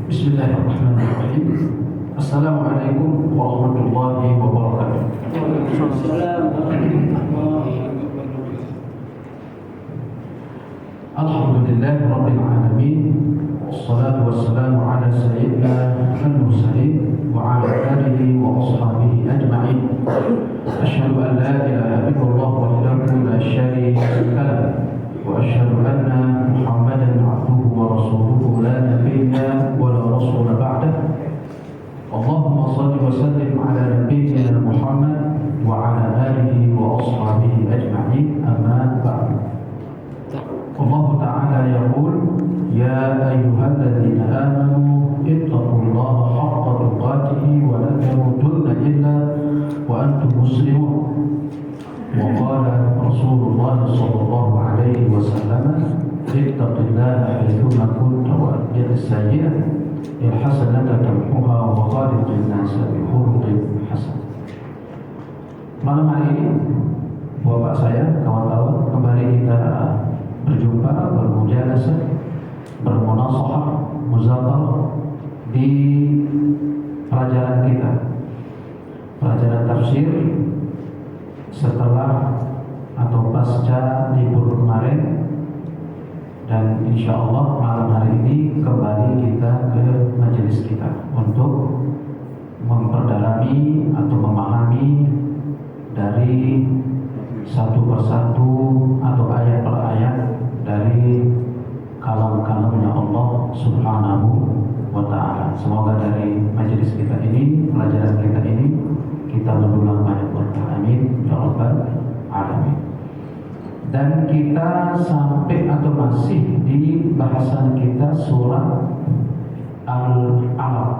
Bismillahirrahmanirrahim. Assalamualaikum warahmatullahi wabarakatuh. Alhamdulillah rabbil alamin. Wassalatu wassalamu ala sayyidina al-mursalin wa ala alihi wa ashabihi ajma'in. Asyhadu an la ilaha illallah wahdahu la syarika lahu wa asyhadu anna Muhammadan abduhu wa rasuluhu la nabiyya wa la rasula ba'dahu. Allahumma salli wa sallim ala nabiyyina Muhammad wa ala alihi wa ashabihi ajma'in. Amma ba'du. Allah Ta'ala yaqul ya ayyuhalladzina amanu ittaqullaha haqqa tuqatih wa la tamutunna illa wa antum muslimun. Wa qala Rasulullah sallallahu alaihi wasallam ittaqillaha haythuma kunta wa atbi'is sayyi'ah al-hasanata tamhuha wa khaliqin nasa bi khuluqin hasan. Malam hari ini Bapak saya, kawan-kawan, kembali kita berjumpa, bermujalasah, bermunasahah, muzakarah di pelajaran kita, pelajaran tafsir setelah atau pasca libur kemarin. Dan insya Allah malam hari ini kembali kita ke majelis kita untuk memperdalami atau memahami dari satu persatu atau ayat per ayat dari kalam-kalamnya Allah Subhanahu wa Ta'ala. Semoga dari majelis kita ini, pelajaran kita ini, kita mendulang banyak berkah. Amin ya rabbal alamin. Dan kita sampai atau masih di bahasan kita surah Al-Alaq.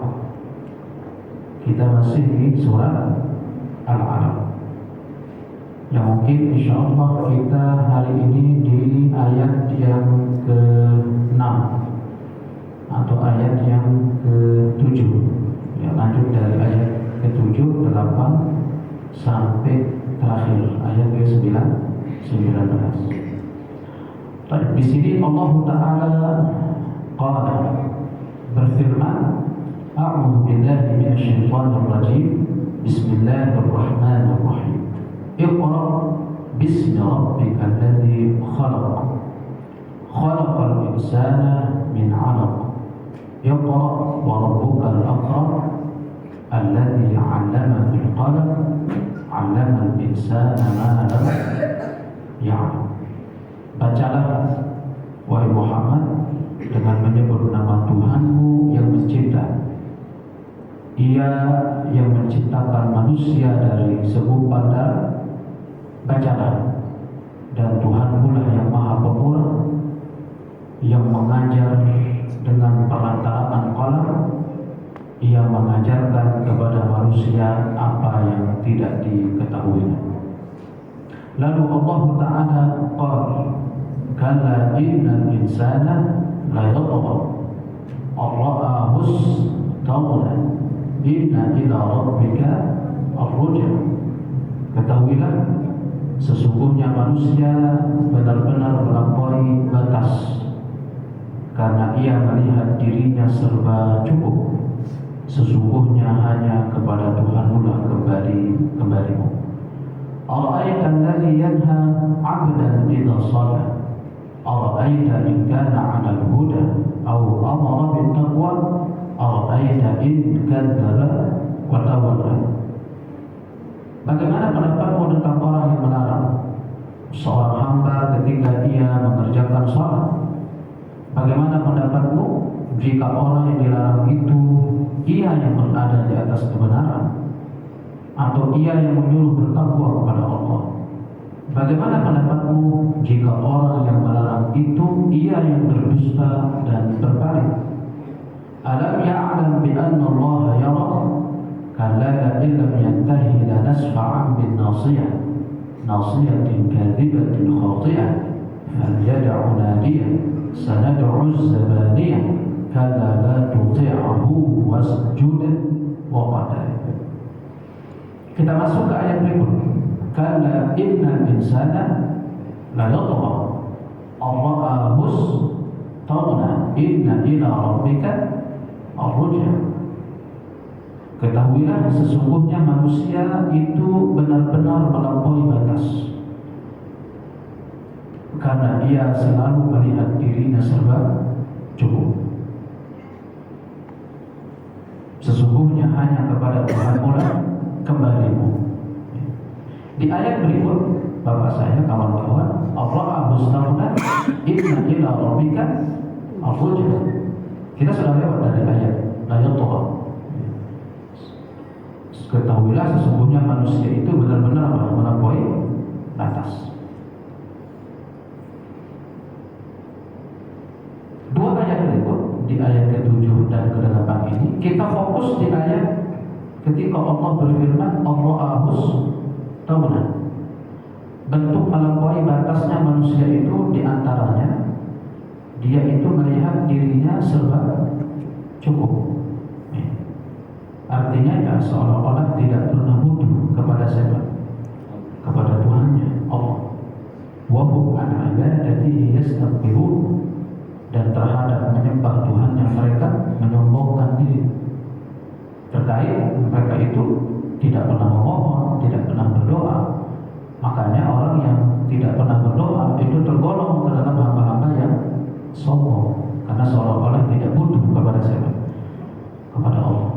Kita masih di surah Al-Alaq. Yang mungkin insya Allah kita hari ini di ayat yang ke-6 atau ayat yang ke-7. Ya, lanjut dari ayat ke-7, 8 sampai terakhir ayat ke-19. Di sini Allah Ta'ala qala berfirman, a'udzu billahi minasyaitonir rajim. Bismillahirrahmanirrahim. Iqra bismi rabbikal ladzi khalaq. Khalaqal insana min 'alaq. Iqra wa rabbukal akram alladzi 'allama bil qalam 'allamal insana ma lam ya'lam. Bacalah wahai Muhammad dengan menyebut nama Tuhanmu yang mencipta. Ia yang menciptakan manusia dari segumpal darah. Bacalah, dan Tuhanmu lah yang Maha Pemurah, yang mengajar dengan perantaraan qalam. Ia mengajarkan kepada manusia apa yang tidak diketahui. Lalu Allah Ta'ala qala, kalla innal insana la yatgha ar-ra'ahu istaghna inna ila rabbika ar-ruj'a. Ketahuilah, sesungguhnya manusia benar-benar melampaui batas karena ia melihat dirinya serba cukup. Sesungguhnya hanya kepada Tuhanmu lah kembalimu. Ara'aita alladhi yanha 'abdan idza shalla. Ara'aita in kana 'ala al-huda aw amara bit-taqwa. Ara'aita in kadzdzaba wa tawalla. Bagaimana pendapatmu tentang orang yang melarang seorang hamba ketika ia mengerjakan salat? Bagaimana pendapatmu jika orang yang dilarang itu ia yang berada di atas kebenaran, atau ia yang menyuruh bertakwa kepada Allah? Bagaimana pendapatmu jika orang yang melarang itu ia yang berdusta dan berpaling? Alam ya'lam bi anna Allah yara? Kalla illam yantahi lanasfa'an bin nasiyah nasiyatin kadhibatin khati'ah falyad'u nadiyah sanad'u az-zabaniyah kalla la tuti'ahu wasjud waqtarib. Kita masuk ke ayat berikut. Kalla innal insana la yatgha ar-ra'ahu istaghna inna ila rabbika ar-ruj'a. Ketahuilah sesungguhnya manusia itu benar-benar melampaui batas, karena ia selalu melihat dirinya serba cukup. Sesungguhnya hanya kepada Tuhanmu lah kembalimu. Di ayat berikut, bapak saya, kawan-kawan, Allah abustaghna inna ila rabbika ar-ruj'a. Kita sudah lewat dari ayat la yatgha. Ketahuilah sesungguhnya manusia itu benar-benar melampaui batas. Dua ayat berikut, di ayat ke-7 dan ke-8 ini, kita fokus di ayat ketika Allah berfirman Allah abustaghna. Bentuk melampaui batasnya manusia itu diantaranya dia itu melihat dirinya serba cukup. Artinya ya seolah-olah tidak pernah butuh kepada siapa? Kepada Tuhannya, Allah. Wa hum an ibadatihi yastakbirun, dan terhadap menyembah Tuhan yang mereka menyombongkan diri. Terkait mereka itu tidak pernah memohon, tidak pernah berdoa. Makanya orang yang tidak pernah berdoa itu tergolong ke dalam hamba-hamba yang sombong, karena seolah-olah tidak butuh kepada siapa? Kepada Allah.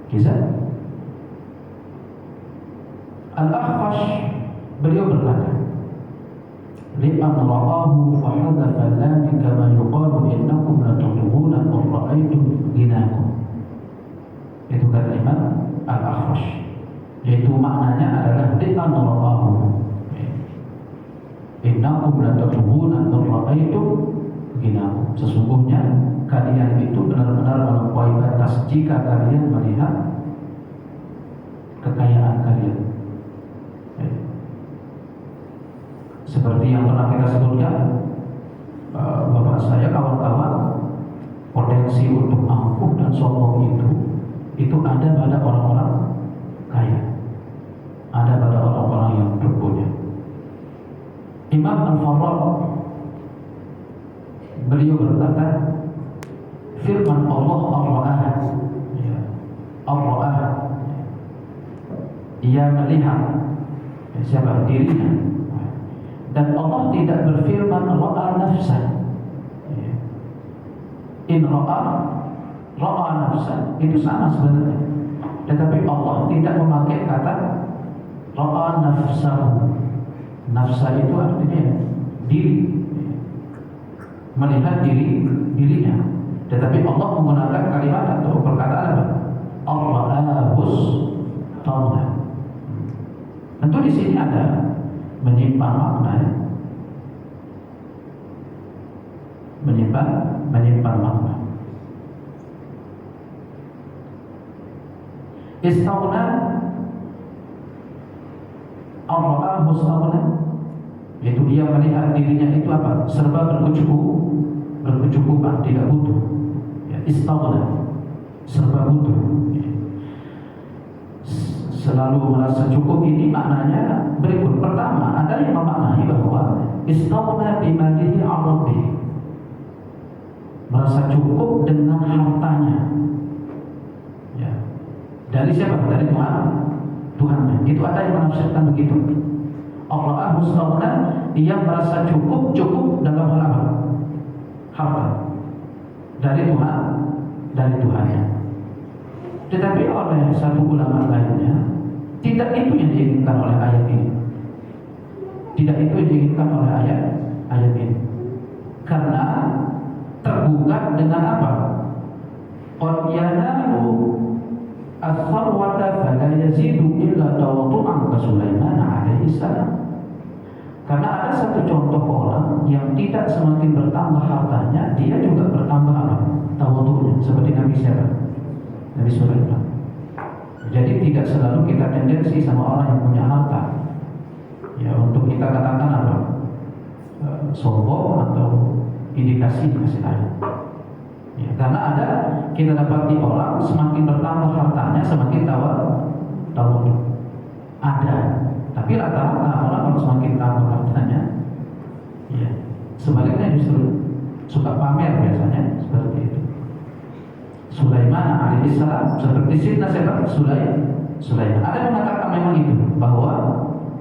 Kisah Al-Akhfash, beliau berkata, li'an ra'ahu fahadhafa lam kama yuqalu innakum latuhibbuna an ra'aytum ghinakum. Itu kata Imam Al-Akhfash, yaitu maknanya adalah li'an ra'ahu innakum latuhibbuna an ra'aytum ghinakum. Sesungguhnya kalian itu benar-benar melampaui batas jika kalian melihat kekayaan kalian. Seperti yang pernah kita sebutkan, bapak saya, kawan-kawan, potensi untuk angkuh dan sombong itu ada pada orang-orang kaya, ada pada orang-orang yang berpunya. Imam Al-Farrad, beliau berkata, firman Allah ar-ra'ah, ar-ra'ah, ia melihat siapa? Dirinya. Dan Allah tidak berfirman ra'a nafsan. In ra'a nafsan, itu sama sebenarnya. Tetapi Allah tidak memakai kata ra'a nafsahu. Nafsa itu artinya diri, melihat dirinya. Tetapi Allah menggunakan kalimat atau perkataan apa? Ar-ra'abustaghna. Tentu di sini ada menyimpan makna, menyimpan makna. Istaghna, ar-ra'abustaghna, yaitu dia melihat dirinya itu apa? Serba berkecukupan, tidak butuh. Ya, istaghna, serba butuh. Selalu merasa cukup, ini maknanya berikut. Pertama, ada yang memaknai bahwa istaghna bimalihi 'an rabbih, merasa cukup dengan hartanya. Ya. Dari siapa? Dari Tuhannya. Itu ada yang menafsirkan begitu. Allah istaghna, dia merasa cukup dalam hal apa? Harta. Dari Tuhannya. Tetapi oleh satu ulama lainnya, tidak itu yang diinginkan oleh ayat ini. Tidak itu yang diinginkan oleh ayat ini. Karena tergugat dengan apa? Qad yanalu as-sarwata fala yazidu illa tawaddu'an ka Sulaiman alaihi salam. Karena ada satu contoh orang yang tidak semakin bertambah hartanya, dia juga bertambah apa? Tawaddu'nya, seperti Nabi siapa? Nabi Sulaiman. Jadi tidak selalu kita tendensi sama orang yang punya harta, ya, untuk kita katakan apa? Sombong atau indikasi kasih sayang. Ya, karena ada kita dapati orang semakin bertambah hartanya semakin tawadhu. Ada, tapi rata-rata orang kalau semakin tambah hartanya, ya, sebaliknya justru suka pamer biasanya seperti itu. Sulaiman alaihissalam, seperti Sidna siapa? Sulaiman. Ada yang mengatakan memang itu, bahwa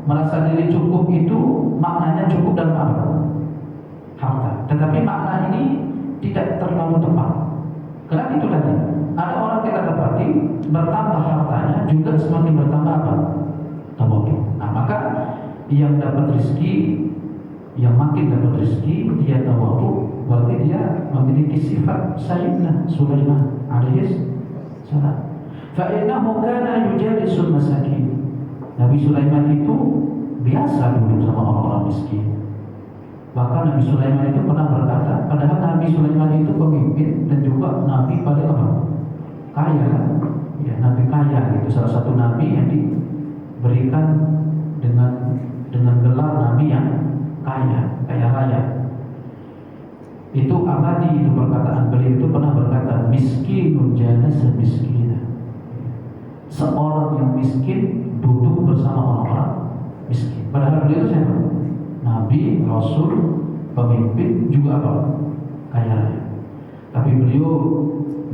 merasa diri cukup itu maknanya cukup dalam apa? Harta. Tetapi makna ini tidak terlalu tepat. Karena itu tadi, ada orang kita dapati bertambah hartanya juga semakin bertambah apa? Tawadhu. Nah, maka yang dapat rezeki, yang makin dapat rezeki, dia tawadhu, berarti dia memiliki sifat Sayyidina Sulaiman alaihissalam. Fa'innahu kana yujalisul masakin. Nabi Sulaiman itu biasa duduk sama orang-orang miskin. Bahkan Nabi Sulaiman itu pernah berkata, padahal Nabi Sulaiman itu pemimpin dan juga Nabi paling apa? Kaya. Ya, Nabi kaya itu salah satu Nabi yang diberikan dengan gelar Nabi yang kaya raya. Itu abadi, itu perkataan beliau itu pernah berkata, miskinun jalasa miskina. Seorang yang miskin duduk bersama orang-orang miskin. Padahal beliau itu siapa? Nabi, Rasul, pemimpin, juga apa? Kaya raya. Tapi beliau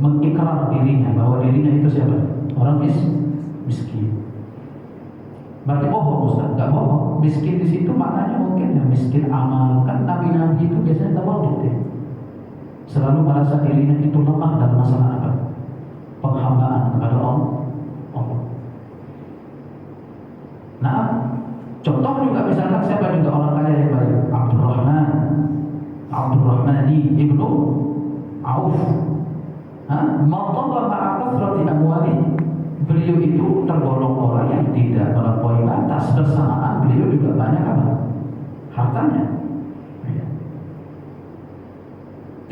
mengikrar dirinya bahwa dirinya itu siapa? Orang miskin. Berarti bohong Ustaz? Enggak bohong. Miskin di situ maknanya mungkin ya miskin amal. Kan nabi-nabi itu biasanya tawadhu ya. Selalu merasa dirinya itu lemah dalam masalah apa? Penghambaan kepada Allah. Nah, contoh juga misalkan siapa juga orang kaya yang baik? Abdurrahmani ibnu Auf. Maqalla ma'a kathrati amwali. Beliau itu tergolong orang yang tidak melampaui batas, bersamaan beliau juga banyak apa? Hartanya.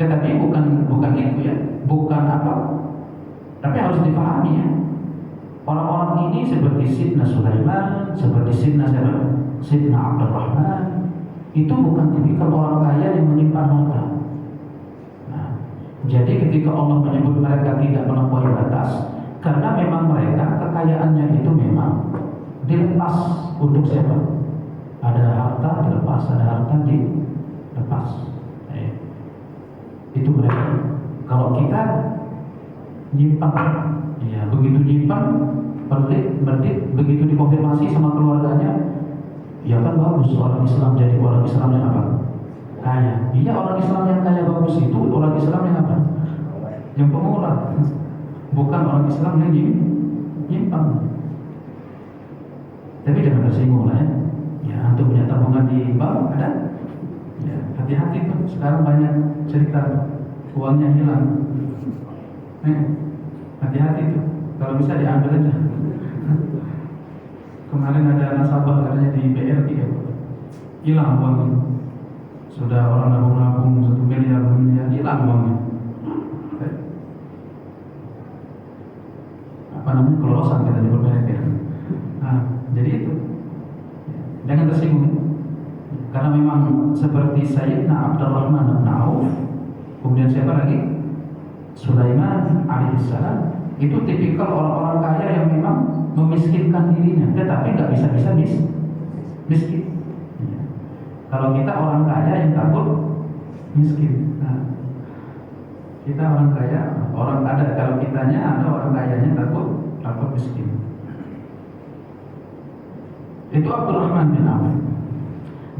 Tetapi bukan itu ya, bukan apa? Tapi harus dipahami ya. Orang-orang ini seperti Sidna Sulaiman, seperti Sidna Abdurrahman, itu bukan tipikal orang kaya yang menyimpan harta. Nah, jadi ketika Allah menyebut mereka tidak melampaui batas, karena memang mereka kekayaannya itu memang dilepas untuk siapa? Ada harta dilepas, ada harta dilepas. Itu mereka. Kalau kita nyimpan, ya begitu nyimpan, berdit, begitu dikonfirmasi sama keluarganya, ya kan bagus orang Islam jadi orang Islam yang apa? Kaya. Iya, orang Islam yang kaya bagus itu orang Islam yang apa? Yang pemurah. Bukan orang Islam yang nyimpan. Tapi jangan tersinggung lah ya. Ya, untuk punya tabungan di bank ada. Ya, hati-hati tuh. Sekarang banyak cerita uangnya hilang. Hati-hati tuh. Kalau bisa diambil aja. Kemarin ada nasabah katanya di BRI ya, hilang uangnya. Sudah orang nabung-nabung 1 miliar, 2 miliar, hilang uangnya. Apa namanya, kelolosan kita nyebut merek ya. Nah, jadi itu jangan tersinggung. Karena memang seperti Sayyidina Abdurrahman bin Auf, kemudian siapa lagi? Sulaiman alaihissalam, itu tipikal orang-orang kaya yang memang memiskinkan dirinya, tetapi nggak bisa miskin. Kalau kita orang kaya yang takut miskin. Nah, kita orang kaya, orang ada, kalau kitanya ada orang kayanya takut miskin. Itu Abdurrahman bin Auf.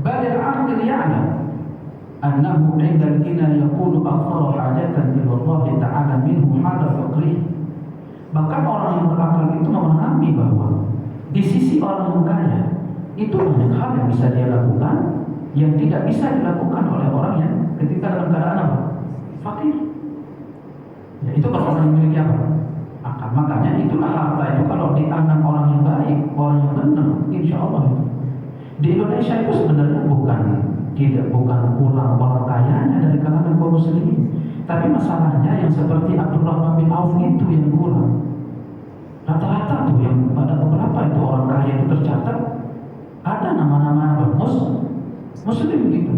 Bal al-aqil ya'lam annahu 'inda al-ghina yakunu akthara hajatan ila Allah ta'ala minhu hala faqrih. Bahkan orang yang berakal itu memahami bahwa di sisi orang yang kaya itu banyak hal yang bisa dia lakukan yang tidak bisa dilakukan oleh orang yang ketika dalam keadaan apa? Fakir. Ya, itu kalau orang yang memiliki apa? Akal. Makanya itulah harta itu kalau di tangan orang yang baik, orang yang benar, insya Allah itu. Di Indonesia itu sebenarnya bukan kurang orang kayanya dari kalangan kaum muslimin, tapi masalahnya yang seperti Abdurrahman bin Auf itu yang kurang. Rata-rata tuh yang pada beberapa itu orang kaya itu tercatat ada nama-nama muslim gitu.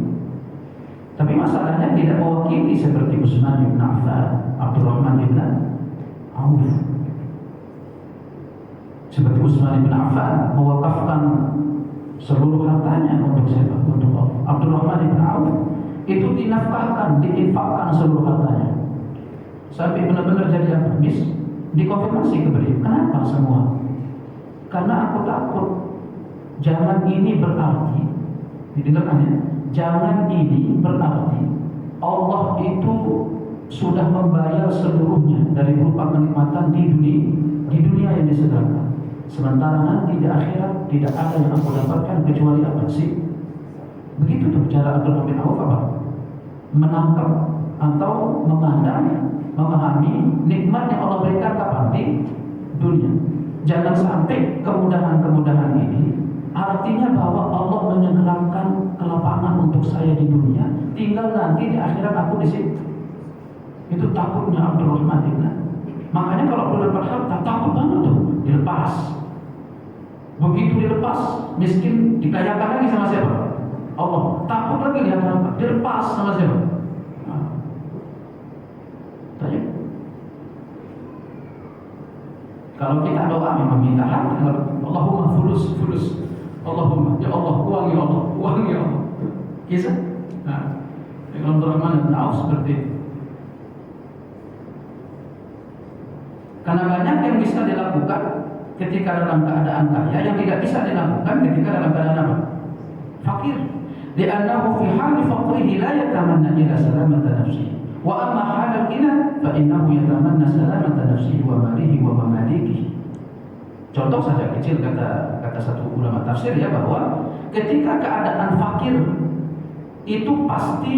Tapi masalahnya tidak mewakili seperti Utsman bin Affan, Abdurrahman bin Auf. Seperti Utsman bin Affan mewakafkan seluruh hartanya untuk siapa? Untuk Allah. Abdurrahman bin Auf itu dinafkahkan, diinfakkan seluruh hartanya. sampai benar-benar jadi apa? Dikonfirmasi ke beliau. Kenapa semua? Karena aku takut jangan ini berarti, didengarkan ya, jangan ini berarti Allah itu sudah membayar seluruhnya dari berupa kenikmatan di dunia yang disediakan. Sementara nanti di akhirat tidak ada yang aku dapatkan kecuali apa sih? Begitu tuh cara Abdurrahman bin Auf apa? Menangkap atau memandang, memahami nikmat yang Allah berikan kapan di dunia. Jangan sampai kemudahan-kemudahan ini artinya bahwa Allah menyegerakan kelapangan untuk saya di dunia, tinggal nanti di akhirat aku di situ. Itu takutnya Abdurrahman bin Auf. Makanya kalau belum dapat harta takut banget tuh dilepas. Begitu dilepas, miskin dikayakan lagi sama siapa? Allah. Takut lagi lihat harta, dilepas sama siapa? Tanya. Kalau kita doa memang minta harta, Allahumma fulus. Allahumma, ya Allah, uang ya Allah. Kisah. Nah, dengan Abdurrahman bin Auf seperti itu. Karena banyak yang bisa dilakukan ketika dalam keadaan kaya, yang tidak bisa dilakukan ketika dalam keadaan apa? Fakir. Li'annahu fi hali faqrihi la yatamanna ila salamata nafsihi. Wa amma halal ghina fa innahu yatamanna salamata nafsihi wa malihi wa mamalikihi. Contoh saja kecil kata satu ulama tafsir ya, bahwa ketika keadaan fakir itu pasti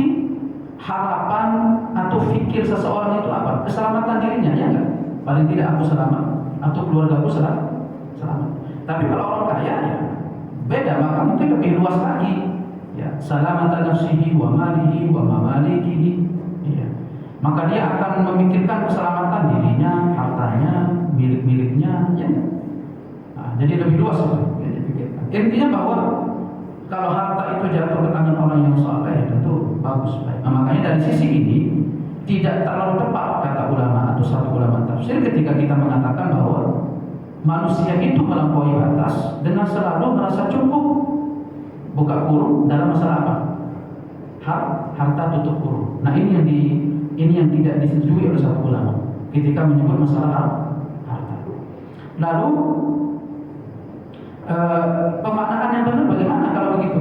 harapan atau fikir seseorang itu apa? Keselamatan dirinya, ya enggak? Paling tidak aku selamat atau keluarga aku selamat. Tapi kalau orang kaya ya beda, maka mungkin lebih luas lagi. Ya, salamatan nafsihi wa malihi wa mamalikihi. Ya. Maka dia akan memikirkan keselamatan dirinya, hartanya, milik-miliknya, ya. Nah, jadi lebih luas itu yang dipikirkan. Intinya bahwa kalau harta itu jatuh ke tangan orang yang saleh tentu bagus, baik. Nah, makanya dari sisi ini tidak terlalu tepat kata ulama atau satu ulama tafsir ketika kita mengatakan bahwa manusia itu melampaui batas dengan selalu merasa cukup, buka kurung dalam masalah apa? Harta tutup kurung. Nah ini yang tidak disetujui oleh satu ulama ketika menyebut masalah harta. Lalu pemaknaan yang benar bagaimana kalau begitu?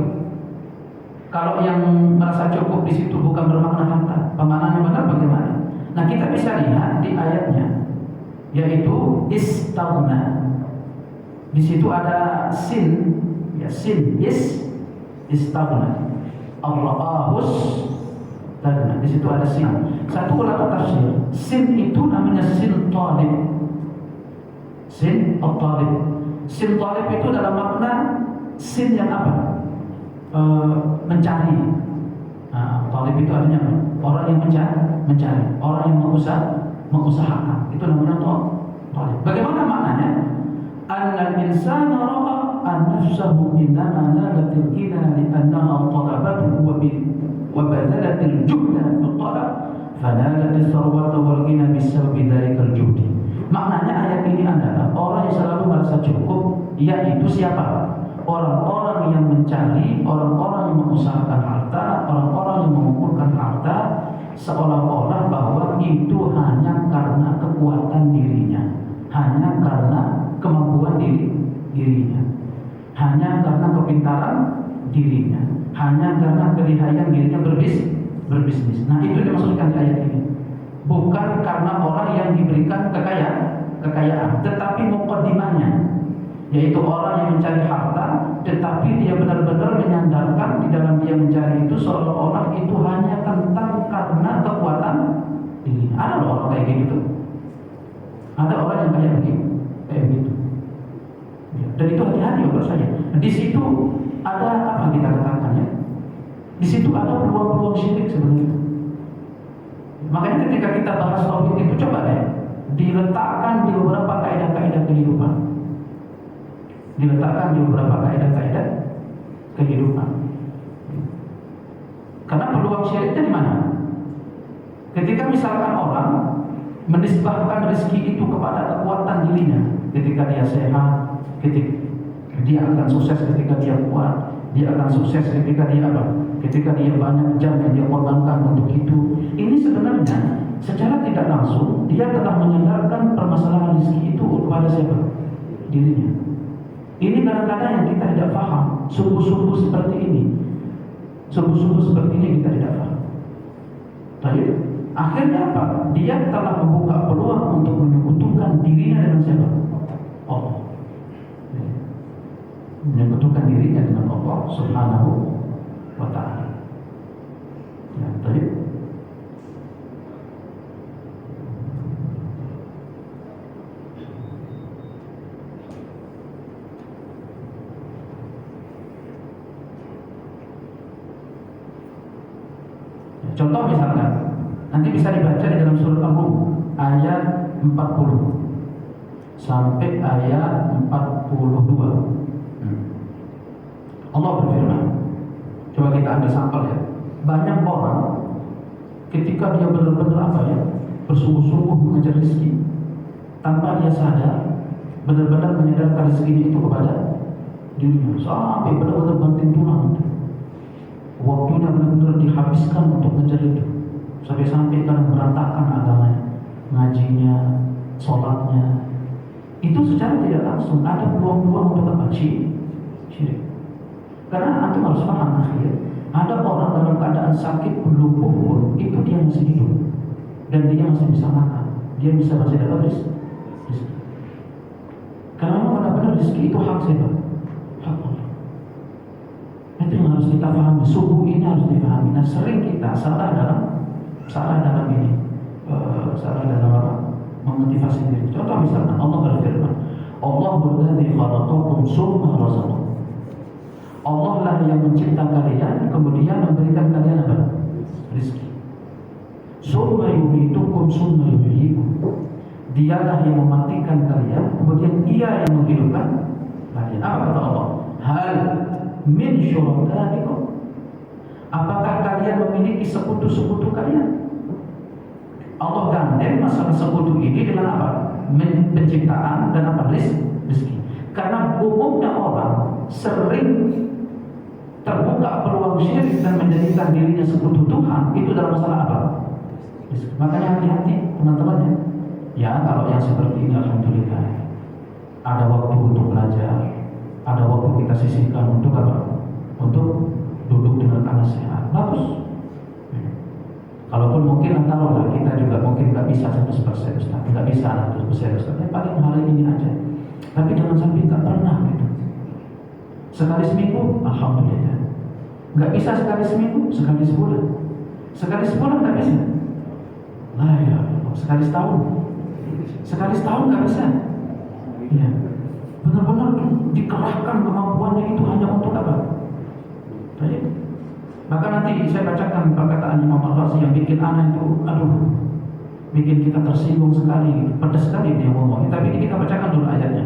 Kalau yang merasa cukup di situ bukan bermakna harta, pemaknaan yang benar bagaimana? Nah kita bisa lihat di ayatnya, yaitu istaghna. Di situ ada sin, ya sin istaghna. Allahus tagna. Di situ ada sin. Satu ulama tafsir, sin itu namanya sin talib. Sin at-talib. Sin talib itu dalam makna sin yang apa? Mencari. Nah, talib itu artinya apa? Orang yang mencari, orang yang mengusahakan. Itu namanya talib. Bagaimana maknanya? Annal insana ra'a an-nafsahu innama nalatil ghina li'annaha talabathu wa badalatil juhda fi talab fanalatil sarwata wal ghina bisababi dzalikal juhdi. Maknanya ayat ini adalah orang yang selalu merasa cukup, yaitu siapa? Orang-orang yang mencari, orang-orang yang mengusahakan harta, orang-orang yang mengumpulkan harta, seolah-olah bahwa itu hanya karena kekuatan dirinya, hanya karena kemampuan dirinya, hanya karena kepintaran dirinya, hanya karena kelihayan dirinya berbisnis. Nah itu dimaksudkan di ayat ini. Bukan karena orang yang diberikan kekayaan, tetapi mukadimahnya, yaitu orang yang mencari harta, tetapi dia benar-benar menyandarkan di dalam dia mencari itu seolah-olah itu hanya tentang karena kekuatan diri. Ada loh orang kayak gitu. Ada orang yang kayak begitu. Dan itu hati-hati menurut saya. Di situ ada apa kita katakannya? Di situ ada peluang-peluang syirik sebenarnya. Makanya ketika kita bahas tauhid itu coba deh diletakkan di beberapa kaidah-kaidah kehidupan. Karena peluang syiriknya di mana? Ketika misalkan orang menisbahkan rezeki itu kepada kekuatan dirinya, ketika dia sehat, ketika dia akan sukses, ketika dia kuat, dia akan sukses ketika dia apa? Ketika dia banyak jam yang dia korbankan untuk itu. Ini sebenarnya secara tidak langsung dia telah menyandarkan permasalahan rezeki itu kepada siapa? Dirinya. Ini kadang-kadang yang kita tidak paham. Subuh-subuh seperti ini, subuh-subuh seperti ini kita tidak paham. Baik, akhirnya apa? Dia telah membuka peluang untuk menyekutukan dirinya dengan siapa? Allah. Menyekutukan dirinya dengan Allah Subhanahu wa ta'ala. Ya, baik. Contoh misalkan, nanti bisa dibaca di dalam surat Al-Rum ayat 40 sampai ayat 42. Allah berfirman, coba kita ambil sampel ya. Banyak orang ketika dia benar-benar bersungguh-sungguh mengejar rezeki, tanpa dia sadar, benar-benar menyadarkan rezeki itu kepada dirinya, sampai benar-benar banting tulang. Waktunya benar-benar dihabiskan untuk mengejar itu, sampai-sampai kadang berantakan agamanya, ngajinya, sholatnya. Itu secara tidak langsung ada peluang-peluang untuk apa? Syirik. Karena antum harus paham akhir, ada orang dalam keadaan sakit lumpuh pun itu dia masih hidup dan dia masih bisa makan, dia masih dapat rezeki. Karena memang benar-benar rezeki itu hak siapa? Hak Allah. Itu yang harus kita pahami. Subuh ini harus dipahami. Nah, sering kita salah dalam ini, salah dalam apa? Memotivasi diri. Contoh misalnya Allah berfirman, Allahul ladzi khalaqakum tsumma razaqakum. Allah lah yang mencipta kalian, kemudian memberikan kalian apa? Rezeki. Tsumma yumitukum tsumma yuhyikum. Dialah yang mematikan kalian, kemudian Dia yang menghidupkan kalian. Apa kata Allah? Hal min syurakaikum. Apakah kalian memiliki sekutu-sekutu kalian? Allah gandeng masalah sekutu ini dengan apa? Penciptaan dan apa? Rezeki. Karena umumnya orang sering terbuka peluang syirik dan menjadikan dirinya sekutu Tuhan itu dalam masalah apa? Makanya hati-hati teman-teman ya. Ya, kalau yang seperti ini alhamdulillah ada waktu untuk belajar, ada waktu kita sisihkan untuk apa? Untuk duduk dengan anak sehat. Bagus. Kalaupun mungkin taruhlah kita juga mungkin nggak bisa 100% Ustaz, nggak bisa 100% Ustaz, paling hari ini aja. Tapi jangan sampai nggak pernah gitu. Sekali seminggu, alhamdulillah. Nggak bisa sekali seminggu, sekali sebulan. Sekali sebulan nggak bisa. Lah ya, sekali setahun. Sekali setahun nggak bisa. Ya, benar-benar dikerahkan kemampuannya itu hanya untuk apa? Baik. Maka nanti saya bacakan perkataan Imam Al-Razi yang bikin anak itu, bikin kita tersinggung sekali, pedas sekali dia ngomong. Tapi kita bacakan dulu ayatnya.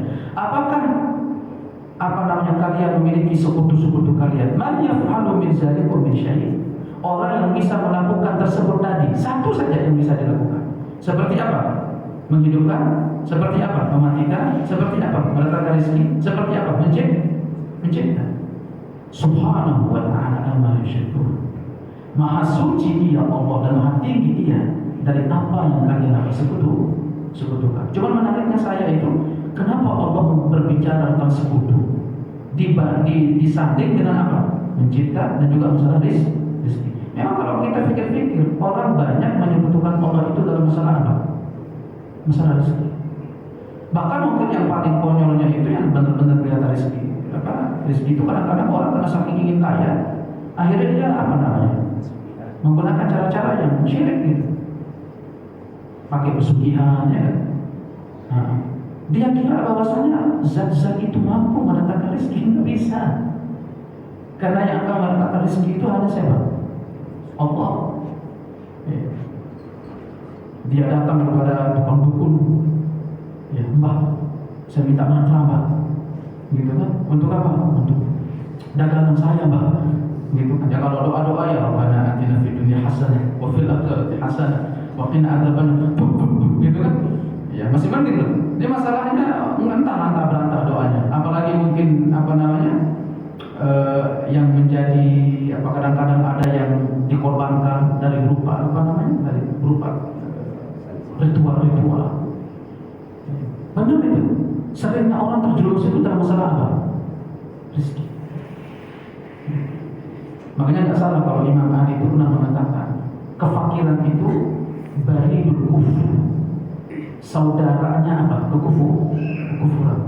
Apakah kalian memiliki sekutu-sekutu kalian? Man yaf'alu min dzalikum min syai'. Orang yang bisa melakukan tersebut tadi, satu saja yang bisa dilakukan. Seperti apa? Menghidupkan, seperti apa? Mematikan, seperti apa? Meletakkan rezeki, seperti apa? Mencipta. Subhanahu wa ta'ala amma yusyrikun. Maha suci Dia Allah dan maha tinggi Dia dari apa yang kalian sekutukan. Cuman menariknya saya itu, kenapa Allah berbicara tentang sekutu disanding dengan apa? Mencipta dan juga masalah rezeki. Memang kalau kita pikir-pikir, orang banyak menyekutukan Allah itu dalam masalah apa? Masalah rezeki. Bahkan mungkin yang paling konyolnya itu yang benar-benar kelihatan rezeki. Rezeki itu kadang-kadang orang karena saking ingin kaya, akhirnya dia menggunakan cara-cara yang syirik gitu. Pakai pesugihan ya kan. Nah, dia kira bahwasanya zat-zat itu mampu mendatangkan rezeki, nggak bisa. Karena yang akan mendatangkan rezeki itu hanya siapa? Allah. Dia datang kepada tukang dukun, ya Mbah, saya minta mantra Mbah, gitu kan? Untuk apa? Untuk dagangan saya Mbah, gitu kan? Ya kalau doa ya Rabbana atina fid dunya hasanah wa fil akhirati hasanah wa qina adzabannar, gitu kan? Ya masih penting loh. Ini masalahnya entah berantah doanya. Apalagi mungkin yang menjadi kadang-kadang ada yang dikorbankan dari berupa ritual-ritual. Benar itu. Seringnya orang terjerumus itu dalam masalah apa? Rezeki. Makanya nggak salah kalau Imam Ali itu pernah mengatakan kefakiran itu baridul kufur, saudaranya apa? Kekufuran.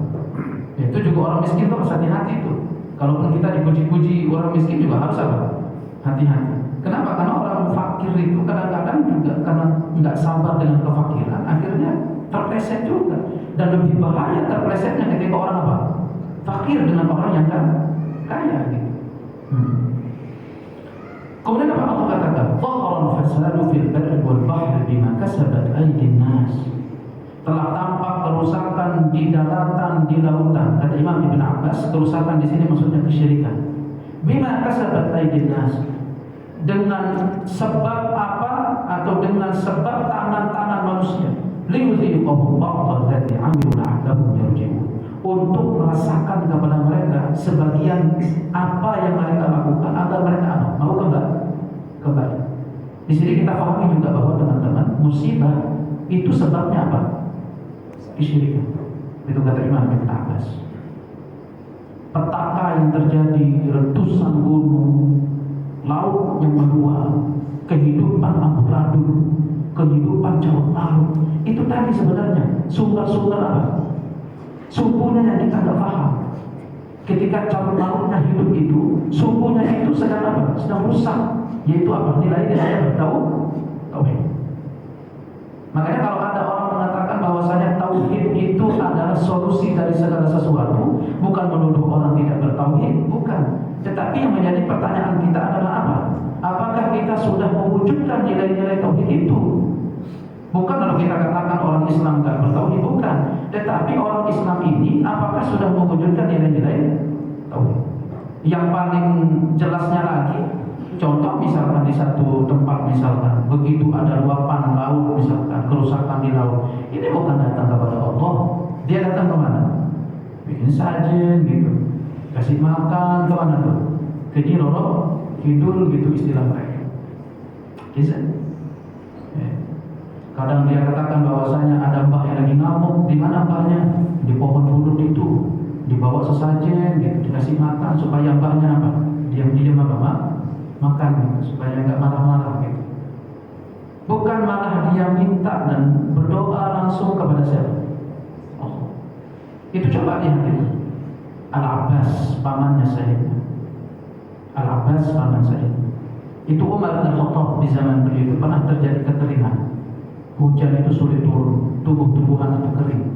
Itu juga orang miskin tuh harus hati-hati itu. Kalaupun kita dipuji-puji orang miskin juga harus apa? Hati-hati. Kenapa? Karena orang fakir itu kadang-kadang juga karena nggak sabar dengan kefakiran, akhirnya terpleset juga. Dan lebih bahaya terplesetnya ketika orang apa? Fakir dengan orang yang kaya gitu. Kemudian apa Allah katakan? Dhahara al-fasadu fil barri wal bahri bima kasabat aydin nas. Telah tampak kerusakan di daratan, di lautan. Kata Imam Ibn Abbas, kerusakan di sini maksudnya kesyirikan. Bima kasabat aydin nas. Dengan sebab apa atau dengan sebab tangan-tangan manusia. Liyudhiqahum ba'dal ladzi 'amilu la'allahum yarji'un. Untuk merasakan kepada mereka sebagian apa yang mereka lakukan agar mereka mau kembali. Di sini kita pahami juga bahwa teman-teman, musibah itu sebabnya apa? Kesyirikan. Itu kata Imam Ibn Abbas. Petaka yang terjadi, letusan gunung, laut yang meluap, kehidupan amburadul, kehidupan jauh laut, itu tadi sebenarnya sumber-sumber apa? Sumbernya yang kita tidak paham. Ketika carut lautnya hidup itu, sumbernya itu sedang apa? Sedang rusak. Yaitu apa? Nilai-nilai tauhid. Makanya kalau ada orang mengatakan bahwasanya tauhid itu adalah solusi dari segala sesuatu, bukan menuduh orang tidak bertauhid, bukan. Tetapi yang menjadi pertanyaan kita adalah apa? Apakah kita sudah mewujudkan nilai-nilai tauhid itu? Bukan kalau kita katakan orang Islam tidak bertauhid, bukan. Tetapi orang Islam ini apakah sudah mewujudkan nilai-nilai tauhid? Yang paling jelasnya lagi, contoh misalkan di satu tempat misalkan, begitu ada luapan laut misalkan, kerusakan di laut, ini bukan datang kepada Allah, dia datang ke mana? Bikin sajen gitu, kasih makan ke mana tuh? Ke Jiroro, Kidul gitu istilah mereka. Kisah. Kadang dia katakan bahwasanya ada mbah yang lagi ngamuk, di mana mbahnya? Di pohon bulut itu, dibawa sesajen, gitu, dikasih makan supaya mbahnya apa? Diam-diam apa? Makan, gitu, supaya nggak marah-marah gitu. Bukan malah dia minta dan berdoa langsung kepada siapa? Oh, itu coba lihat itu. Al-Abbas pamannya Sayyidina. Al-Abbas paman Sayyidina. Itu Umar bin Khattab di zaman beliau itu pernah terjadi kekeringan. Hujan itu sulit turun, tumbuh-tumbuhan itu kering.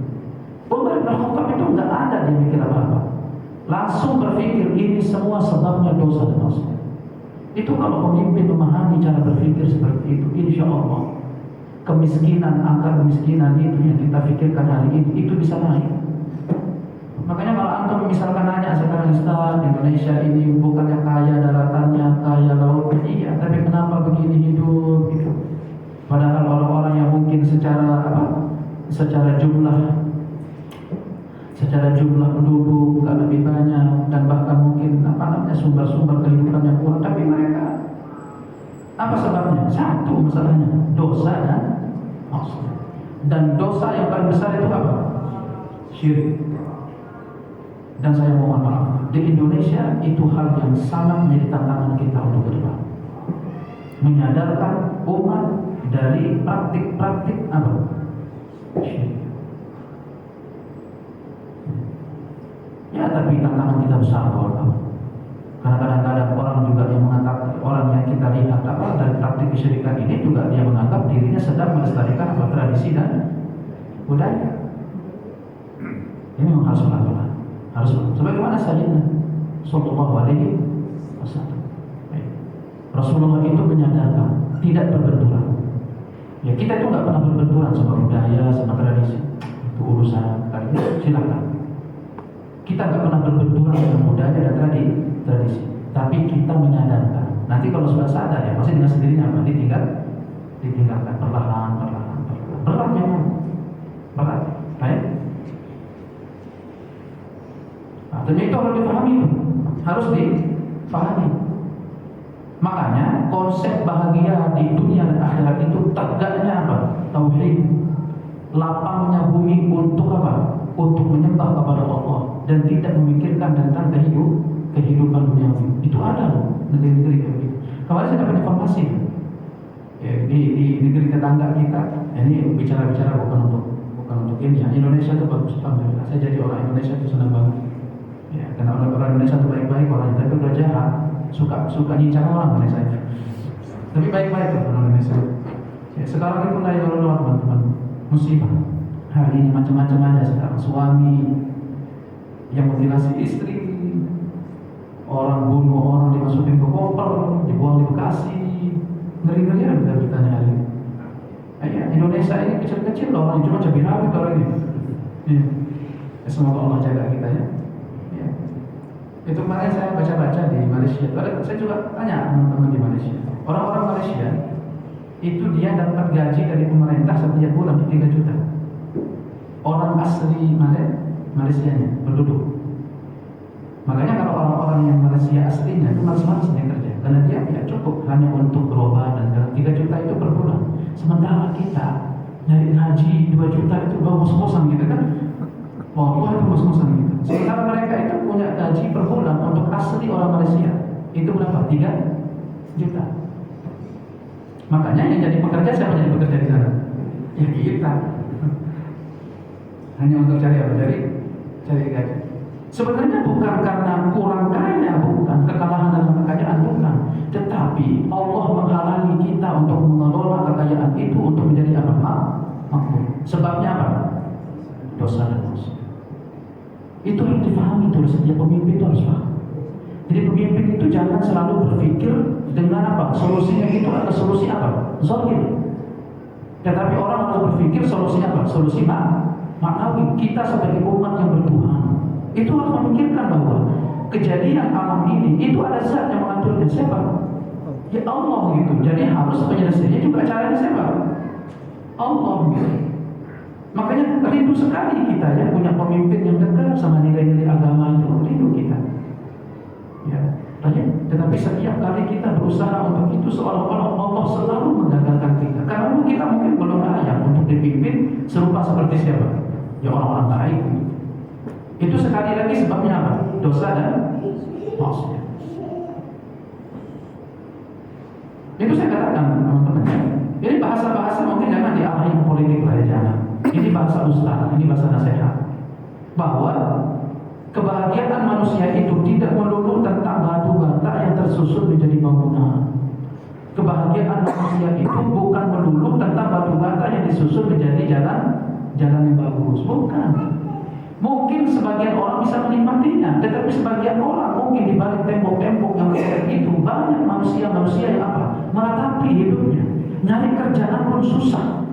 Umar bin Khattab itu nggak ada dia mikir apa-apa. Langsung berpikir ini semua sebabnya dosa dan maksiat. Itu kalau pemimpin memahami cara berpikir seperti itu, insya Allah kemiskinan, angka kemiskinan itu yang kita pikirkan hari ini itu bisa naik. Makanya kalau antum misalkan nanya sekarang, Ustaz, Indonesia ini bukannya kaya daratannya, kaya lautnya, iya, tapi kenapa begini hidup gitu? Padahal orang-orang yang mungkin secara jumlah penduduk nggak lebih banyak dan bahkan mungkin sumber-sumber kehidupan yang kurang, tapi mereka apa sebabnya? Satu masalahnya dosa dan maksiat. Dan dosa yang paling besar itu apa? Syirik. Dan saya mohon maaf, di Indonesia itu hal yang sangat menjadi tantangan kita untuk ke depan. Menyadarkan umat dari praktik-praktik apa? Syirik. Ya, tapi tantangan kita besar kawan. Karena kadang-kadang orang juga yang mengatakan, orang yang kita lihat apa dari praktik kesyirikan ini juga dia menganggap dirinya sedang melestarikan apa tradisi dan budaya. Ini memang harus pelan-pelan. Harus sebagaimana Sayyidina Sallallahu Alaihi Wasallam. Rasulullah itu menyadarkan tidak berbenturan. Ya, kita itu nggak pernah berbenturan sama budaya, sama tradisi. Itu urusan tadi. Silakan. Kita nggak pernah berbenturan dengan budaya dan tradisi. Tapi kita menyadarkan. Nanti kalau sudah sadar ya, pasti dengan sendirinya apa? Ditinggalkan perlahan. Berat memang. Berat. Baik. Dan itu harus dipahami, harus dipahami. Makanya konsep bahagia di dunia dan akhirat itu tegaknya apa? Tauhid. Lapangnya bumi untuk apa? Untuk menyembah kepada Allah dan tidak memikirkan tentang kehidupan duniawi. Itu ada loh negeri-negeri kayak gitu. Kemarin saya dapat informasi ya, di negeri tetangga kita. Ini bicara-bicara bukan untuk ini ya. Indonesia itu bagus, alhamdulillah. Saya jadi orang Indonesia itu senang banget. Ya, karena orang Indonesia itu baik-baik orangnya, tapi udah jahat, suka nyincang orang Indonesia itu. Tapi baik-baik tuh orang Indonesia. Ya, sekarang itu mulai orang teman-teman musibah. Hari ini macam-macam aja sekarang. Suami yang mutilasi istri, orang bunuh orang dimasukin ke koper, dibuang di Bekasi. Ngeri-ngeri ada berita-beritanya hari ini. Ya, Indonesia ini kecil-kecil loh orang, cuma cabai rawit orang ini. Ya. Semoga Allah jaga kita ya. Ya. Itu kemarin saya baca-baca di Malaysia. Saya juga tanya teman-teman di Malaysia. Orang-orang Malaysia itu dia dapat gaji dari pemerintah setiap bulan 3 juta. Orang asli Malaysianya penduduk. Makanya kalau orang-orang yang Malaysia aslinya itu malas-malas dia kerja, karena dia tidak cukup hanya untuk berobat dan 3 juta itu per bulan. Sementara kita nyari gaji 2 juta itu ngos-ngosan gitu kan? Wah itu ngos-ngosan gitu. Sementara mereka itu punya gaji per bulan untuk asli orang Malaysia itu berapa? 3 juta. Makanya yang jadi pekerja siapa jadi pekerja di sana? Ya kita. Hanya untuk cari apa? Cari gaji. Sebenarnya bukan karena kurang kaya, bukan kekalahan dalam kekayaan, bukan. Tetapi Allah menghalangi kita untuk mengelola kekayaan itu untuk menjadi apa? Makmur. Sebabnya apa? Dosa dan maksiat. Itu harus dipahami, itu setiap pemimpin itu harus paham. Jadi pemimpin itu jangan selalu berpikir dengan apa? Solusinya itu adalah solusi apa? Zahir. Tetapi orang harus berpikir solusinya apa? Solusi maknawi. Kita sebagai umat yang bertuhan itu harus memikirkan bahwa kejadian alam ini itu ada zat yang mengaturnya. Siapa? Ya Allah gitu. Jadi harus penyelesaiannya juga caranya siapa? Allah gitu. Makanya rindu sekali kita ya punya pemimpin yang dekat sama nilai-nilai agama itu, rindu kita. Ya, tetapi setiap kali kita berusaha untuk itu seolah-olah Allah selalu menggagalkan kita. Karena kita mungkin belum layak untuk dipimpin serupa seperti siapa? Ya orang-orang baik. Itu sekali lagi sebabnya apa? Dosa dan maksiat. Itu saya katakan teman-teman. Ini bahasa-bahasa mungkin jangan diarahin ke politik lah ya, jangan. Ini bahasa ustaz, ini bahasa nasihat. Bahwa kebahagiaan manusia itu tidak melulu tentang batu bata yang tersusun menjadi bangunan. Kebahagiaan manusia itu bukan melulu tentang batu bata yang disusun menjadi jalan yang bagus, bukan. Mungkin sebagian orang bisa menikmatinya, tetapi sebagian orang mungkin di balik tembok-tembok yang kayak gitu banyak manusia-manusia yang apa? Meratapi hidupnya, nyari kerjaan pun susah.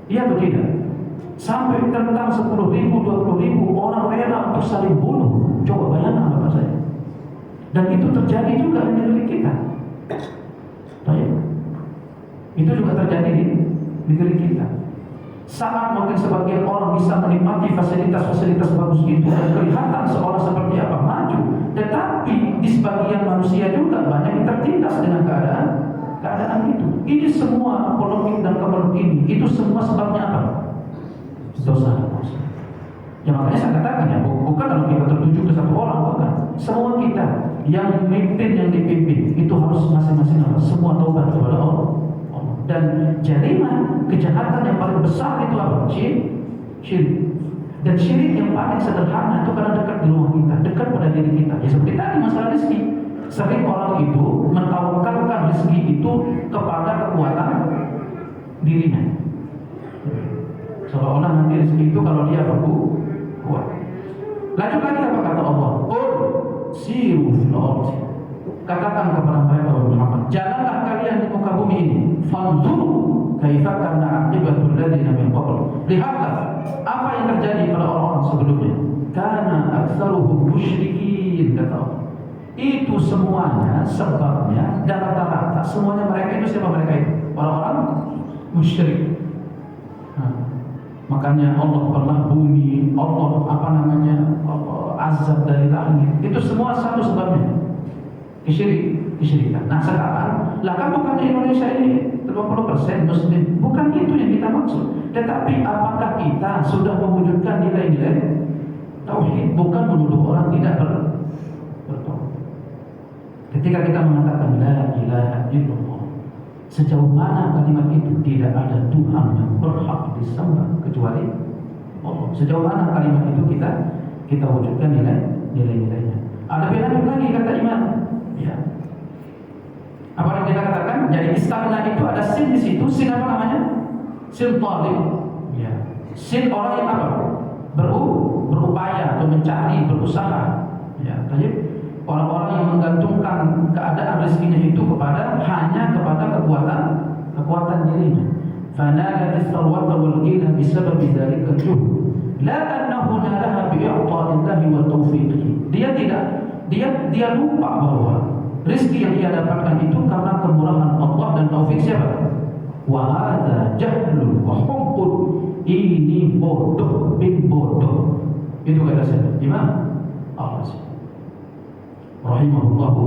Iya atau tidak? Sampai tentang 10.000, 20.000 orang rela untuk saling bunuh. Coba bayangkan Bapak saya. Dan itu terjadi juga di negeri kita. Baik. Itu juga terjadi di negeri kita. Saat mungkin sebagian orang bisa menikmati fasilitas-fasilitas bagus itu dan kelihatan seolah seperti apa maju, tetapi di sebagian manusia juga banyak yang tertindas dengan keadaan itu. Ini semua polemik dan kemelut ini, itu semua sebabnya apa? Dosa dan maksiat. Ya makanya saya katakan ya, bukan kalau kita tertuju ke satu orang, bukan. Semua kita yang memimpin, yang dipimpin itu harus masing-masing semua taubat kepada Allah. Dan jaringan kejahatan yang paling besar itu apa? Syirik. Dan syirik yang paling sederhana itu karena dekat di rumah kita, dekat pada diri kita. Ya seperti tadi masalah rezeki. Sering orang itu mentawakalkan rezeki itu kepada kekuatan dirinya. Seolah-olah nanti rezeki itu kalau dia kuat. Lanjut lagi apa kata Allah? Siru fil ardi. Katakan kepada mereka Muhammad, jalanlah kalian di muka bumi ini. Fanzuru kaifa kana aqibatul ladzina min qabl. Lihatlah apa yang terjadi pada orang-orang sebelumnya. Kana aktsaruhum musyrikin, kata Allah. Itu semuanya sebabnya dan rata-rata semuanya mereka itu siapa mereka itu? Orang-orang musyrik. Makanya Allah pernah bumi, Allah Allah azab dari langit. Itu semua satu sebabnya. Syirik. kesyirikan. Nah sekarang, lah kan bukan Indonesia ini 50% Muslim, bukan itu yang kita maksud. Tetapi apakah kita sudah mewujudkan nilai-nilai tauhid? Bukan menuduh orang tidak bertauhid. Ketika kita mengatakan la ilaha illallah, sejauh mana kalimat itu tidak ada Tuhan yang berhak disembah kecuali Allah. Sejauh mana kalimat itu kita wujudkan nilai-nilainya. Ada bedanya lagi kata imam. Ya. Apa yang kita katakan? Jadi istilah itu ada sin di situ. Sin apa namanya? Sin talib. Ya. Sin orang yang apa? Berupaya atau mencari, berusaha. Ya. Jadi orang-orang yang menggantungkan keadaan rezekinya itu hanya kepada kekuatan dirinya. Fanalatis sarwata wal ghina bisabab dzalika juh. La annahu nalaha bi'ata'illahi wa taufiqihi. Dia lupa bahwa rezeki yang dia dapatkan itu karena kemurahan Allah dan taufik siapa? Wa hadza jahlun wa humqun. Ini bodoh bin bodoh. Itu kata saya Imam Al-Razi rahimahullahu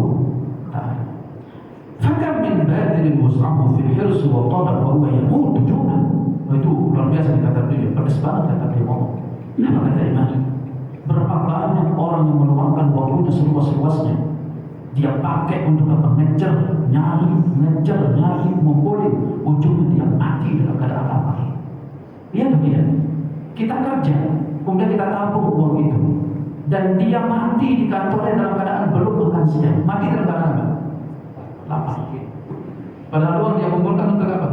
ta'ala. Fakam min badilin wus'ahu fil hirs wa talab wa huwa yamut ju'an. Itu luar biasa kata beliau, pedas banget kata beliau. Kenapa kata Imam? Berapa banyak orang yang meluangkan waktunya seluas-luasnya, dia pakai untuk apa? Ngejar, nyari, ngumpulin, ujungnya dia mati dalam keadaan lapar. Iya atau tidak? Kita kerja, kemudian kita tabung uang itu, dan dia mati di kantornya dalam keadaan belum makan siang. Mati dalam keadaan apa? Lapar. Padahal uang dia kumpulkan untuk apa?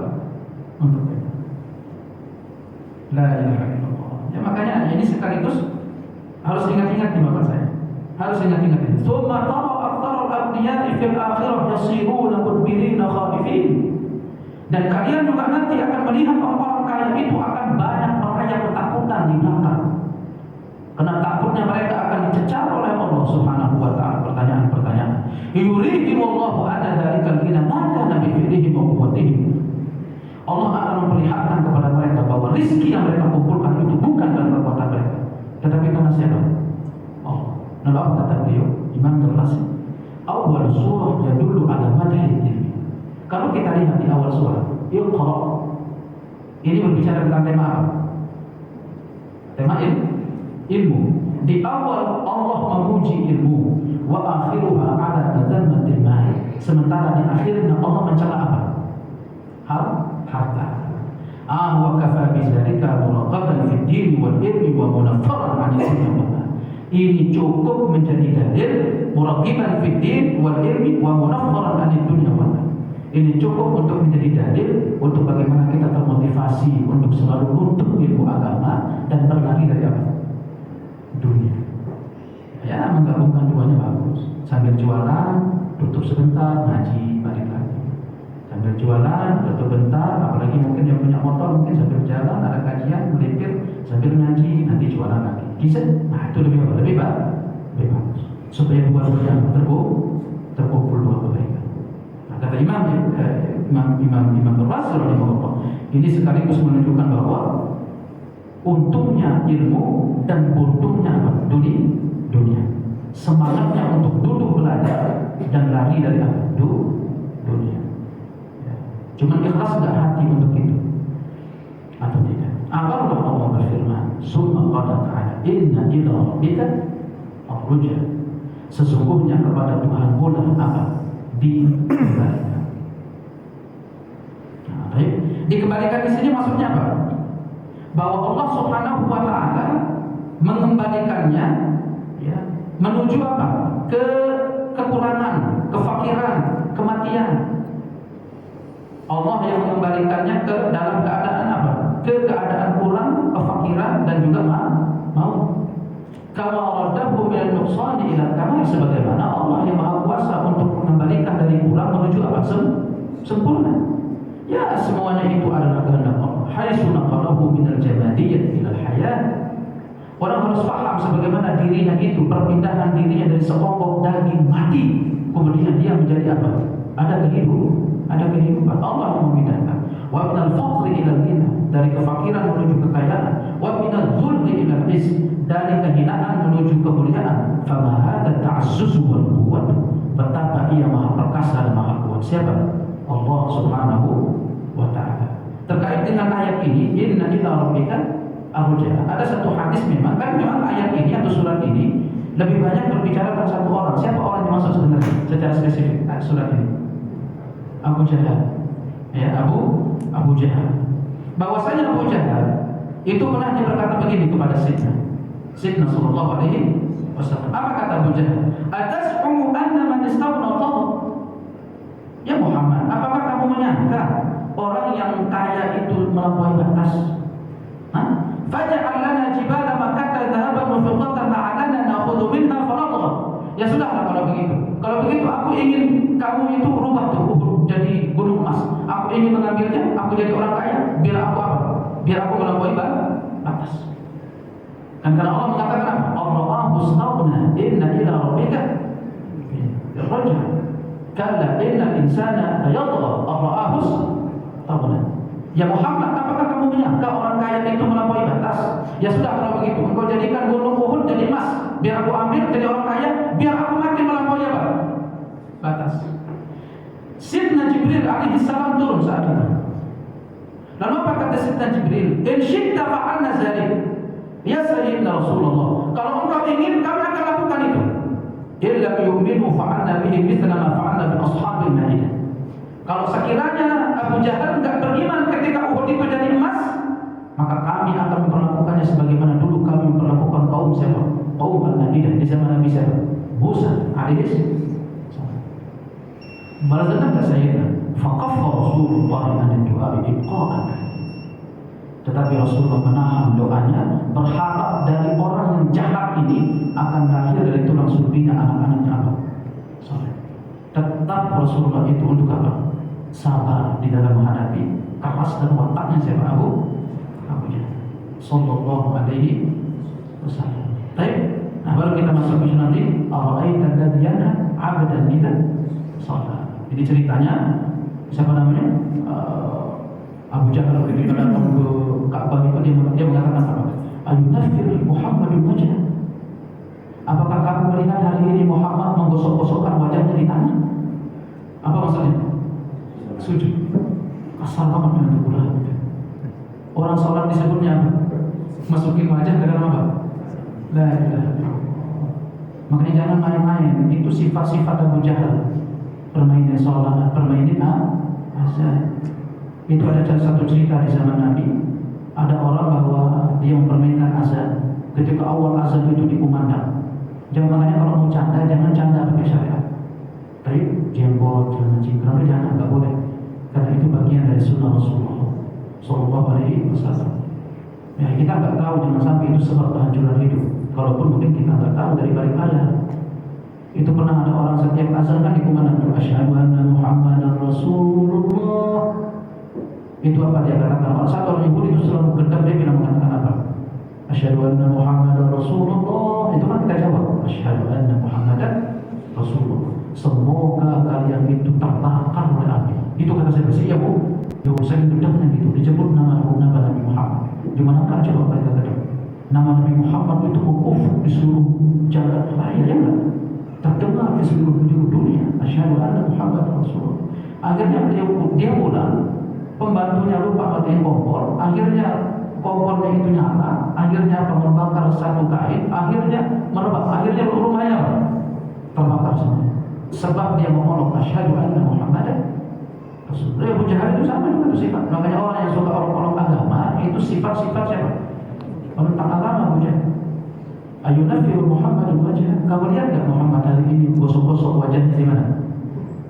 Untuk itu. La ilaha illallah. Ya makanya ini sekaligus harus ingat-ingat nih bapak saya. Harus ingat-ingat ini. Tsumma tara aktsara al-abniya'i fil akhirah yasiruna mudbirina khaifin. Dan kalian juga nanti akan melihat orang-orang kaya itu akan banyak merayap ketakutan di belakang. Karena takutnya mereka akan dicecar oleh Allah Subhanahu wa taala. Pertanyaan-pertanyaan. Yurihimullahu anna dzalikal ghina ma kana bi fi'lihim wa quwwatihim. Allah akan memperlihatkan kepada mereka bahwa rezeki yang mereka kumpulkan itu bukan dalam kekuatan mereka, tetapi karena siapa? Allah. Lalu apa kata beliau? Imam Al-Razi, awal surah yadullu ala madhi ilmi. Kalau kita lihat di awal surah Iqra, ini berbicara tentang tema apa? Tema ilmu. Di awal Allah memuji ilmu, wa akhiruha ala madhammatil mal. Sementara di akhirnya Allah mencela apa? Harta. Wa kafa bizalika muraqaban fid din wal ilmi wa munaffaran 'an dunya. Ini cukup menjadi dalil muraqiban fid din wal ilmi wa munaffaran 'an dunya. Ini cukup untuk menjadi dalil untuk bagaimana kita termotivasi untuk selalu nuntut ilmu agama dan berlari dari apa? Dunia. Ya, menggabungkan duanya bagus. Sambil jualan, tutup sebentar, ngaji, balik lagi. Sambil jualan, tutup bentar, apalagi mungkin yang punya motor, mungkin sambil jalan, ada kajian, melipir, sambil ngaji, nanti jualan lagi. Bisa? Nah, itu lebih bagus. Supaya dua-duanya terkumpul dua kebaikan. Nah, kata Imam Al-Razi rahimahullah, ini sekaligus menunjukkan bahwa untungnya ilmu dan buntungnya dunia. Semangatnya untuk duduk belajar dan lari dari dunia. Cuma ikhlas enggak hati untuk itu atau tidak? Allah berfirman, "Summa qala ta'ala, inna ila rabbika ar-ruja." Sesungguhnya kepada Tuhan pula apa? Dikembalikan. Nah, baik. Dikembalikan di sini maksudnya apa? Bahwa Allah Subhanahu wa taala mengembalikannya ya, menuju apa? Ke kekurangan, kefakiran, kematian. Allah yang mengembalikannya ke dalam keadaan apa? Ke keadaan kurang, kefakiran dan juga mau. Kama raddahu min al-nuqsani ila kamal, sebagaimana Allah yang Maha Kuasa untuk mengembalikan dari kurang menuju apa? Sempurna. Ya, semuanya itu adalah kehendak Allah. Haitsu naqalahu min al-jamadiyyah ila al-hayat. Orang harus paham sebagaimana dirinya itu perpindahan dirinya dari sekongkol daging mati, kemudian dia menjadi apa? Ada kehidupan. Allah yang memindahkan. Wa minal faqri ila al-ghina, dari kefakiran menuju kekayaan. Wa minal dhulli ila al-izz, dari kehinaan menuju kemuliaan. Fama hadza ta'azzuz wal quwwah betapa ia maha perkasa dan maha kuat. Siapa? Allah Subhanahu wa ta'ala. Terkait dengan ayat ini, inna ila rabbika ar-ruj'a. Ada satu hadis memang ayat ini atau surat ini lebih banyak berbicara tentang satu orang. Siapa orang yang masuk sebenarnya secara spesifik surat ini? Abu Jahal. Ya, Abu Jahal. Bahwasanya Abu Jahal itu pernah dia berkata begini kepada Sayyidina sallallahu alaihi wasallam. Apa kata Abu Jahal? Atas'umu anna man istawna Allah? Ya Muhammad, apakah kamu menyangka orang yang kaya itu melampaui batas? Faj'al lana jibala makkata dhahaban wa fiddatan la'allana na'khudhu minha faladha. Ya sudahlah kalau begitu. Kalau begitu aku ingin kamu itu rubah tuh Uhud jadi gunung emas. Aku ingin mengambilnya, aku jadi orang kaya, biar aku apa? Biar aku melampaui batas. Dan karena Allah mengatakan apa? Allahu mustawna inna ila rabbika ar-raj'a. Kalla innal insana layatgha ar-ra'ahu istaghna. Ya Muhammad, apakah kamu menyangka orang kaya itu melampaui batas? Ya sudah kalau begitu, engkau jadikan gunung Uhud jadi emas, biar aku ambil jadi orang kaya, biar aku makin melampaui apa? Batas. Sayyidina Jibril alaihi salam turun saat itu. Lalu apa kata Sayyidina Jibril? In syi'ta fa'alna dzalik. Ya Sayyidina Rasulullah, kalau engkau ingin kami akan lakukan itu. Illa yu'minu fa'alna bihi mithla ma fa'alna bi ashabil Maidah. Kalau sekiranya Abu Jahal enggak beriman ketika Uhud itu jadi emas, maka kami akan memperlakukannya sebagaimana dulu kami memperlakukan kaum siapa? Kaum Al-Maidah di zaman Nabi siapa? Musa alaihi salam. Balas dendam tak Sayyidina? Faqaffa Rasulullah an du'a ibqa'an. Tetapi Rasulullah menahan doanya, berharap dari orang yang jahat ini akan lahir dari tulang sulbinya anak-anaknya apa? Soleh. Tetap Rasulullah itu untuk apa? Sabar di dalam menghadapi keras dan wataknya siapa? Abu Jahal sallallahu alaihi wasallam. Baik, nah baru kita masuk ke nanti. Ara'aita alladhi yanha 'abdan idza shalla. Ini ceritanya siapa namanya? Abu Jahal ketika datang ke Ka'bah itu dia mengatakan apa? Ayunafir Muhammadun wajhah. Apakah kamu melihat hari ini Muhammad menggosok-gosokkan wajahnya di tanah? Apa maksudnya? Sujud. Kasar banget dengan Abu Lahab. Orang sholat disebutnya apa? Masukin wajah ke dalam apa? La ilaha illallah. Makanya jangan main-main. Itu sifat-sifat Abu Jahal. Permainan sholat, permainan azan. Itu ada satu cerita di zaman Nabi. Ada orang bahwa dia mempermainkan azan. Ketika awal azan itu dikumandang. Jangan, makanya kalau mau canda, jangan canda pakai syariat. Tapi jenggot, jangan cingkrang, jangan, nggak boleh. Karena itu bagian dari sunnah Rasulullah sallallahu alaihi wasallam. Ya kita nggak tahu, jangan sampai itu sebab kehancuran hidup. Kalaupun mungkin kita nggak tahu dari balik ayat. Itu pernah ada orang setiap azan kan dikumandang asyhadu anna Muhammadar Rasulullah. Itu apa dia katakan? Orang satu orang Yahudi itu selalu gendam, dia bilang mengatakan apa? Asyhadu anna Muhammadar Rasulullah. Itu kan kita jawab asyhadu anna Muhammadar Rasulullah. Semoga kalian itu terbakar oleh api. Itu kata saya bersih, ya Bu. Ya Bu, saya gendamnya gitu. Disebut nama Nabi Muhammad. Di mana kan coba mereka kata nama Nabi Muhammad itu mengufuk di seluruh jagat raya, ya enggak? Terdengar di seluruh penjuru dunia. Asyhadu anna Muhammadar Rasulullah. Akhirnya dia pulang. Pembantunya lupa matiin kompor, akhirnya kompornya itu nyala, akhirnya membakar satu kain, akhirnya merebak, akhirnya rumahnya terbakar semua. Sebab dia mengolok asyhadu anna Muhammadan Rasulullah. Abu Jahal itu sama juga itu sifat. Makanya orang yang suka olok-olok agama itu sifat-sifat siapa? Tentang agama Abu Jahal. Ayunafir Muhammadun wajhah. Kamu lihat nggak Muhammad hari ini gosok-gosok wajahnya di mana?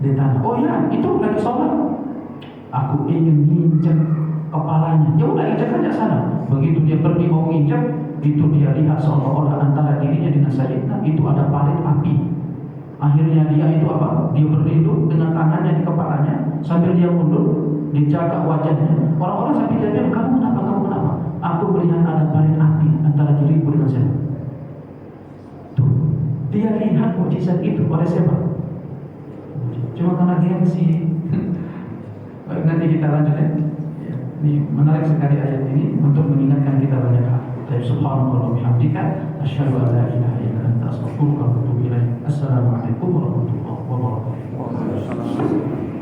Di tanah. Oh ya, itu lagi sholat. Aku ingin nginjek kepalanya. Ya udah injek aja sana. Begitu dia pergi mau nginjek, itu dia lihat seolah-olah antara dirinya dengan Sayyidina itu ada parit api. Akhirnya dia itu apa? Dia berlindung dengan tangannya di kepalanya sambil dia mundur, dijaga wajahnya. Orang-orang sampai dia bilang, kamu kenapa? Aku melihat ada parit api antara diriku dengan saya. Tuh, dia lihat mukjizat itu oleh siapa? Cuma karena gengsi. Baik, nanti kita lanjut ya. Ini menarik sekali ayat ini untuk mengingatkan kita banyak hal. Subhanallah wa bihamdika asyhadu an la ilaha illa anta astaghfiruka wa atubu ilaik. Assalamualaikum warahmatullahi wabarakatuh.